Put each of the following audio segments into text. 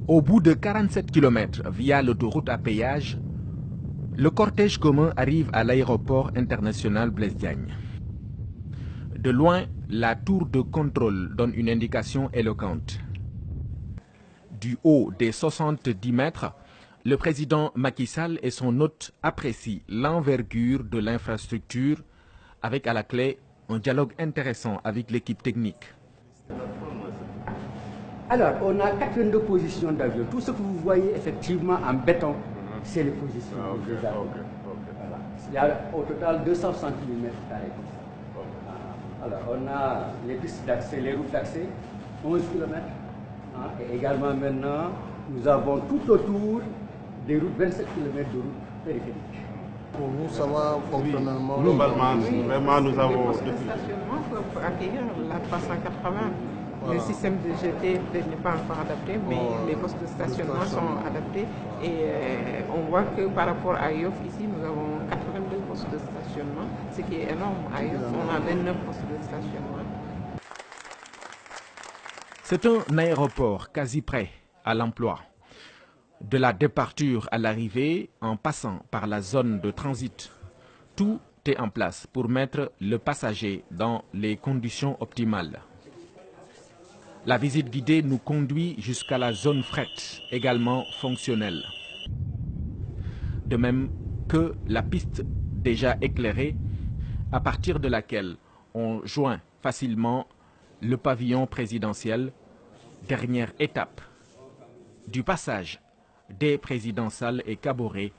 Au bout de 47 km via l'autoroute à péage, le cortège commun arrive à l'aéroport international Blaise Diagne. De loin, la tour de contrôle donne une indication éloquente. Du haut des 70 mètres, le président Macky Sall et son hôte apprécient l'envergure de l'infrastructure avec à la clé un dialogue intéressant avec l'équipe technique. Alors, on a 82 positions d'avion. Tout ce que vous voyez effectivement en béton, c'est les positions des avions. Voilà. Il y a au total 260 mm². Alors, on a les pistes d'accès, les routes d'accès, 11 km. Et également maintenant, nous avons tout autour des routes, 27 km de routes périphériques. Pour nous, ça va fonctionnellement. Globalement, vraiment, nous avons... Le stationnement pour accueillir la 380. Le système de GT n'est pas encore adapté, mais les postes de stationnement sont adaptés. Et on voit que par rapport à Yoff, ici, nous avons 82 postes de stationnement, ce qui est énorme. À Yoff, on a 29 postes de stationnement. C'est un aéroport quasi prêt à l'emploi. De la départure à l'arrivée, en passant par la zone de transit, tout est en place pour mettre le passager dans les conditions optimales. La visite guidée nous conduit jusqu'à la zone fret, également fonctionnelle. De même que la piste déjà éclairée, à partir de laquelle on joint facilement le pavillon présidentiel, dernière étape du passage des présidents Sall et Kaboré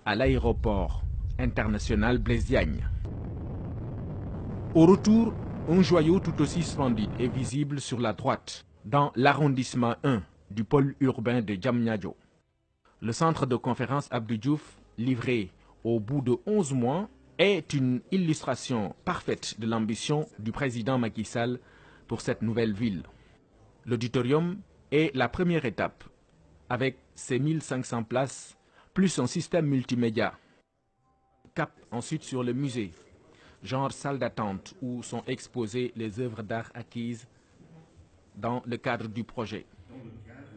à l'aéroport international Blaise Diagne. Au retour, un joyau tout aussi splendide est visible sur la droite, dans l'arrondissement 1 du pôle urbain de Diamniadio. Le centre de conférence Abdou Diouf, livré au bout de 11 mois, est une illustration parfaite de l'ambition du président Macky Sall pour cette nouvelle ville. L'auditorium est la première étape, avec ses 1500 places, plus un système multimédia. Cap ensuite sur le musée, genre salle d'attente où sont exposées les œuvres d'art acquises dans le cadre du projet.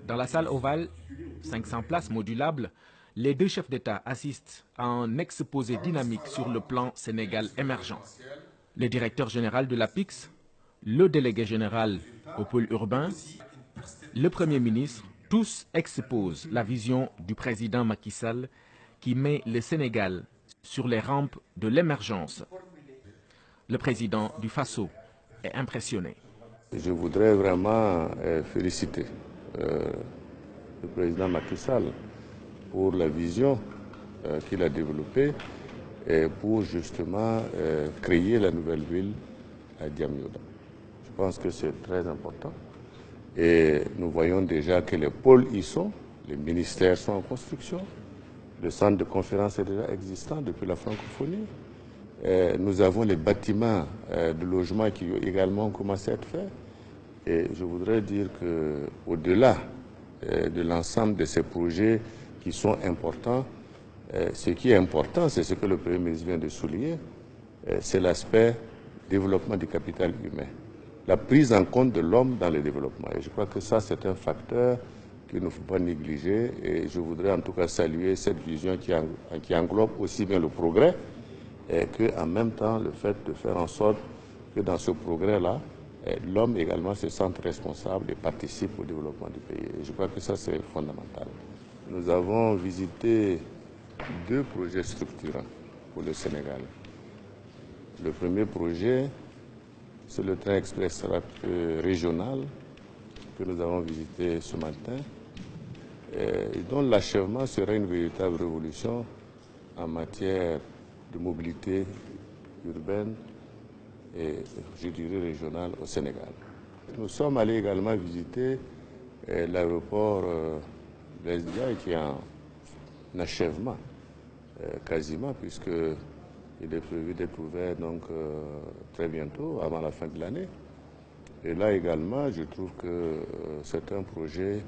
Dans la salle ovale, 500 places modulables, les deux chefs d'État assistent à un exposé dynamique sur le plan Sénégal émergent. Le directeur général de l'APIX, le délégué général au pôle urbain, le Premier ministre, tous exposent la vision du président Macky Sall qui met le Sénégal sur les rampes de l'émergence. Le président du Faso est impressionné. Je voudrais vraiment féliciter le président Macky Sall pour la vision qu'il a développée et pour justement créer la nouvelle ville à Diamniadio. Je pense que c'est très important et nous voyons déjà que les pôles y sont, les ministères sont en construction, le centre de conférence est déjà existant depuis la francophonie. Nous avons les bâtiments de logement qui ont également commencé à être faits. Et je voudrais dire qu'au-delà de l'ensemble de ces projets qui sont importants, ce qui est important, c'est ce que le Premier ministre vient de souligner, c'est l'aspect développement du capital humain, la prise en compte de l'homme dans le développement. Et je crois que ça, c'est un facteur qu'il ne faut pas négliger. Et je voudrais en tout cas saluer cette vision qui englobe aussi bien le progrès, et qu'en même temps, le fait de faire en sorte que dans ce progrès-là, l'homme également se sente responsable et participe au développement du pays. Et je crois que ça, c'est fondamental. Nous avons visité deux projets structurants pour le Sénégal. Le premier projet, c'est le train express régional que nous avons visité ce matin, et dont l'achèvement sera une véritable révolution en matière de mobilité urbaine et, je dirais, régionale au Sénégal. Nous sommes allés également visiter l'aéroport Blaise Diagne qui est en achèvement quasiment, puisqu'il est prévu d'être ouvert donc, très bientôt, avant la fin de l'année. Et là également, je trouve que c'est un projet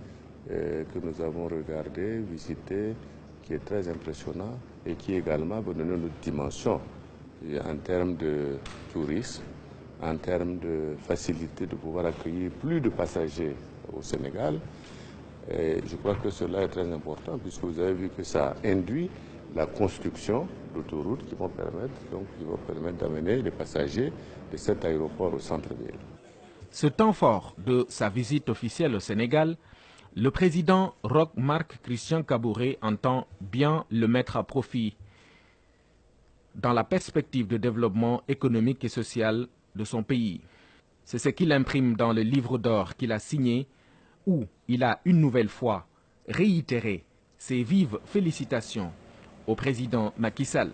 que nous avons regardé, visité, qui est très impressionnant et qui également va donner une autre dimension en termes de tourisme, en termes de facilité de pouvoir accueillir plus de passagers au Sénégal. Et je crois que cela est très important puisque vous avez vu que ça induit la construction d'autoroutes qui vont permettre d'amener les passagers de cet aéroport au centre-ville. Ce temps fort de sa visite officielle au Sénégal, le président Roch Marc Christian Kaboré entend bien le mettre à profit dans la perspective de développement économique et social de son pays. C'est ce qu'il imprime dans le livre d'or qu'il a signé, où il a une nouvelle fois réitéré ses vives félicitations au président Macky Sall.